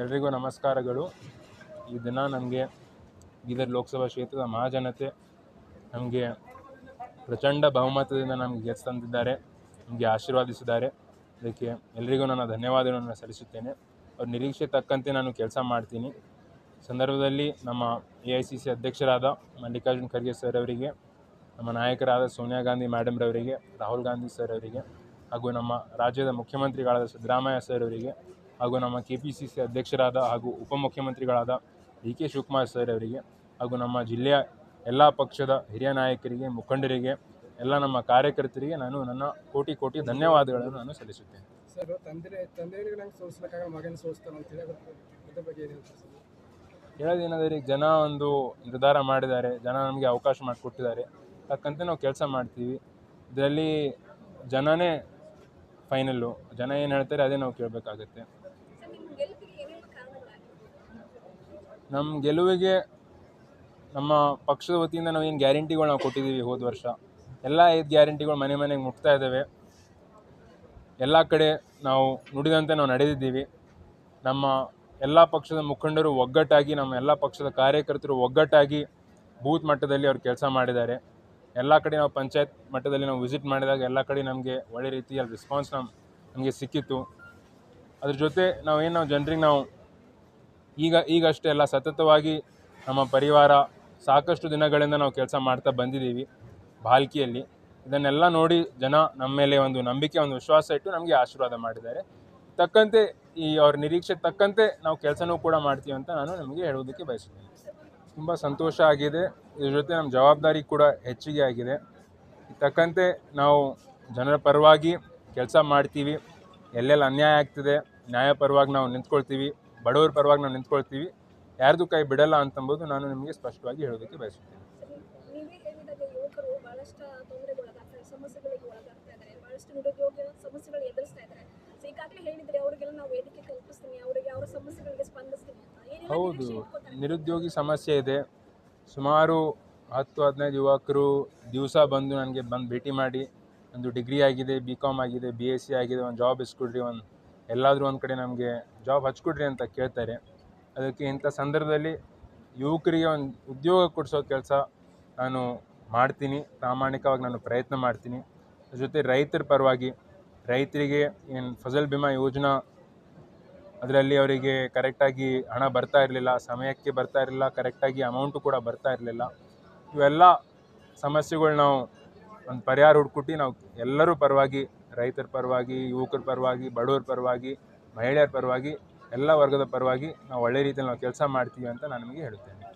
ಎಲ್ರಿಗೂ ನಮಸ್ಕಾರಗಳು. ಈ ದಿನ ನಮಗೆ ಬೀದರ್ ಲೋಕಸಭಾ ಕ್ಷೇತ್ರದ ಮಹಾಜನತೆ ನಮಗೆ ಪ್ರಚಂಡ ಬಹುಮತದಿಂದ ನಮಗೆ ಗೆಲ್ಲಿಸಿ ನಮಗೆ ಆಶೀರ್ವಾದಿಸಿದ್ದಾರೆ. ಅದಕ್ಕೆ ಎಲ್ರಿಗೂ ನನ್ನ ಧನ್ಯವಾದಗಳನ್ನು ಸಲ್ಲಿಸುತ್ತೇನೆ. ಅವ್ರ ನಿರೀಕ್ಷೆ ತಕ್ಕಂತೆ ನಾನು ಕೆಲಸ ಮಾಡ್ತೀನಿ. ಸಂದರ್ಭದಲ್ಲಿ ನಮ್ಮ AICC ಅಧ್ಯಕ್ಷರಾದ ಮಲ್ಲಿಕಾರ್ಜುನ್ ಖರ್ಗೆ ಸರ್ ಅವರಿಗೆ, ನಮ್ಮ ನಾಯಕರಾದ ಸೋನಿಯಾ ಗಾಂಧಿ ಮೇಡಮ್ ರವರಿಗೆ, ರಾಹುಲ್ ಗಾಂಧಿ ಸರ್ ಅವರಿಗೆ, ಹಾಗೂ ನಮ್ಮ ರಾಜ್ಯದ ಮುಖ್ಯಮಂತ್ರಿಗಳಾದ ಸಿದ್ದರಾಮಯ್ಯ ಸರ್ ಅವರಿಗೆ, ಹಾಗೂ ನಮ್ಮ KPCC ಅಧ್ಯಕ್ಷರಾದ ಹಾಗೂ ಉಪಮುಖ್ಯಮಂತ್ರಿಗಳಾದ DK ಶಿವಕುಮಾರ್ ಸರ್ ಅವರಿಗೆ, ಹಾಗೂ ನಮ್ಮ ಜಿಲ್ಲೆಯ ಎಲ್ಲ ಪಕ್ಷದ ಹಿರಿಯ ನಾಯಕರಿಗೆ, ಮುಖಂಡರಿಗೆ, ಎಲ್ಲ ನಮ್ಮ ಕಾರ್ಯಕರ್ತರಿಗೆ ನಾನು ನನ್ನ ಕೋಟಿ ಕೋಟಿ ಧನ್ಯವಾದಗಳನ್ನು ನಾನು ಸಲ್ಲಿಸುತ್ತೇನೆ. ಸರ್, ಹೇಳೋದೇನಾದರೆ ಜನ ಒಂದು ನಿರ್ಧಾರ ಮಾಡಿದ್ದಾರೆ, ಜನ ನಮಗೆ ಅವಕಾಶ ಮಾಡಿಕೊಟ್ಟಿದ್ದಾರೆ, ತಕ್ಕಂತೆ ನಾವು ಕೆಲಸ ಮಾಡ್ತೀವಿ. ಇದರಲ್ಲಿ ಜನನೇ ಫೈನಲ್ಲು, ಜನ ಏನು ಹೇಳ್ತಾರೆ ಅದೇ ನಾವು ಕೇಳಬೇಕಾಗತ್ತೆ. ನಮ್ಮ ಗೆಲುವಿಗೆ ನಮ್ಮ ಪಕ್ಷದ ವತಿಯಿಂದ ನಾವು ಏನು ಗ್ಯಾರಂಟಿಗಳು ನಾವು ಕೊಟ್ಟಿದ್ದೀವಿ ಹೋದ ವರ್ಷ, ಎಲ್ಲ 5 ಗ್ಯಾರಂಟಿಗಳು ಮನೆ ಮನೆಗೆ ಮುಟ್ತಾ ಇದ್ದಾವೆ. ಎಲ್ಲ ಕಡೆ ನಾವು ನುಡಿದಂತೆ ನಾವು ನಡೆದಿದ್ದೀವಿ. ನಮ್ಮ ಎಲ್ಲ ಪಕ್ಷದ ಮುಖಂಡರು ಒಗ್ಗಟ್ಟಾಗಿ, ನಮ್ಮ ಎಲ್ಲ ಪಕ್ಷದ ಕಾರ್ಯಕರ್ತರು ಒಗ್ಗಟ್ಟಾಗಿ ಬೂತ್ ಮಟ್ಟದಲ್ಲಿ ಅವ್ರು ಕೆಲಸ ಮಾಡಿದ್ದಾರೆ. ಎಲ್ಲ ಕಡೆ ನಾವು ಪಂಚಾಯತ್ ಮಟ್ಟದಲ್ಲಿ ನಾವು ವಿಸಿಟ್ ಮಾಡಿದಾಗ ಎಲ್ಲ ಕಡೆ ನಮಗೆ ಒಳ್ಳೆ ರೀತಿಯಲ್ಲಿ ರೆಸ್ಪಾನ್ಸ್ ನಮಗೆ ಸಿಕ್ಕಿತ್ತು. ಅದ್ರ ಜೊತೆ ನಾವು ಜನರಿಗೆ ನಾವು ಈಗಷ್ಟೇ ಎಲ್ಲ ಸತತವಾಗಿ ನಮ್ಮ ಪರಿವಾರ ಸಾಕಷ್ಟು ದಿನಗಳಿಂದ ನಾವು ಕೆಲಸ ಮಾಡ್ತಾ ಬಂದಿದ್ದೀವಿ ಬಾಲ್ಕಿಯಲ್ಲಿ. ಇದನ್ನೆಲ್ಲ ನೋಡಿ ಜನ ನಮ್ಮ ಮೇಲೆ ಒಂದು ನಂಬಿಕೆ, ಒಂದು ವಿಶ್ವಾಸ ಇಟ್ಟು ನಮಗೆ ಆಶೀರ್ವಾದ ಮಾಡಿದ್ದಾರೆ. ತಕ್ಕಂತೆ ಅವ್ರ ನಿರೀಕ್ಷೆ ತಕ್ಕಂತೆ ನಾವು ಕೆಲಸನೂ ಕೂಡ ಮಾಡ್ತೀವಿ ಅಂತ ನಾನು ನಮಗೆ ಹೇಳೋದಕ್ಕೆ ಬಯಸುತ್ತೇನೆ. ತುಂಬ ಸಂತೋಷ ಆಗಿದೆ. ಇದ್ರ ಜೊತೆ ನಮ್ಮ ಜವಾಬ್ದಾರಿ ಕೂಡ ಹೆಚ್ಚಿಗೆ ಆಗಿದೆ. ತಕ್ಕಂತೆ ನಾವು ಜನರ ಪರವಾಗಿ ಕೆಲಸ ಮಾಡ್ತೀವಿ. ಎಲ್ಲೆಲ್ಲಿ ಅನ್ಯಾಯ ಆಗ್ತಿದೆ ನ್ಯಾಯ ಪರವಾಗಿ ನಾವು ನಿಂತ್ಕೊಳ್ತೀವಿ, ಬಡವರ ಪರವಾಗಿ ನಾವು ನಿಂತ್ಕೊಳ್ತೀವಿ. ಯಾರ್ದು ಕೈ ಬಿಡಲ್ಲ ಅಂತಂಬೋದು ನಾನು ನಿಮಗೆ ಸ್ಪಷ್ಟವಾಗಿ ಹೇಳೋದಕ್ಕೆ ಬಯಸುತ್ತೇನೆ. ಹೌದು, ನಿರುದ್ಯೋಗಿ ಸಮಸ್ಯೆ ಇದೆ. ಸುಮಾರು 10-15 ಯುವಕರು ದಿವಸ ಬಂದು ನನಗೆ ಭೇಟಿ ಮಾಡಿ, ಒಂದು ಡಿಗ್ರಿ ಆಗಿದೆ, BCom ಆಗಿದೆ, BSc ಆಗಿದೆ, ಒಂದು ಜಾಬ್ ಇಸ್ಕೊಡ್ರಿ, ಎಲ್ಲಾದರೂ ಒಂದು ಕಡೆ ನಮಗೆ ಜಾಬ್ ಹಚ್ಕೊಡ್ರಿ ಅಂತ ಕೇಳ್ತಾರೆ. ಅದಕ್ಕೆ ಇಂಥ ಸಂದರ್ಭದಲ್ಲಿ ಯುವಕರಿಗೆ ಒಂದು ಉದ್ಯೋಗ ಕೊಡಿಸೋ ಕೆಲಸ ನಾನು ಮಾಡ್ತೀನಿ. ಪ್ರಾಮಾಣಿಕವಾಗಿ ನಾನು ಪ್ರಯತ್ನ ಮಾಡ್ತೀನಿ. ಅದ್ರ ಜೊತೆ ರೈತರ ಪರವಾಗಿ, ರೈತರಿಗೆ ಏನು ಫಸಲ್ ಬಿಮಾ ಯೋಜನಾ ಅದರಲ್ಲಿ ಅವರಿಗೆ ಕರೆಕ್ಟಾಗಿ ಹಣ ಬರ್ತಾ ಇರಲಿಲ್ಲ, ಸಮಯಕ್ಕೆ ಬರ್ತಾ ಇರಲಿಲ್ಲ, ಕರೆಕ್ಟಾಗಿ ಅಮೌಂಟು ಕೂಡ ಬರ್ತಾ ಇರಲಿಲ್ಲ. ಇವೆಲ್ಲ ಸಮಸ್ಯೆಗಳು ನಾವು ಒಂದು ಪರಿಹಾರ ಹುಡ್ಕೊಟ್ಟು ನಾವು ಎಲ್ಲರೂ ಪರವಾಗಿ, ರೈತರ ಪರವಾಗಿ, ಯುವಕರ ಪರವಾಗಿ, ಬಡವರ ಪರವಾಗಿ, ಮಹಿಳೆಯರ ಪರವಾಗಿ, ಎಲ್ಲ ವರ್ಗದ ಪರವಾಗಿ ನಾವು ಒಳ್ಳೆ ರೀತಿಯಲ್ಲಿ ನಾವು ಕೆಲಸ ಮಾಡ್ತೀವಿ ಅಂತ ನಾನು ನಿಮಗೆ ಹೇಳುತ್ತೇನೆ.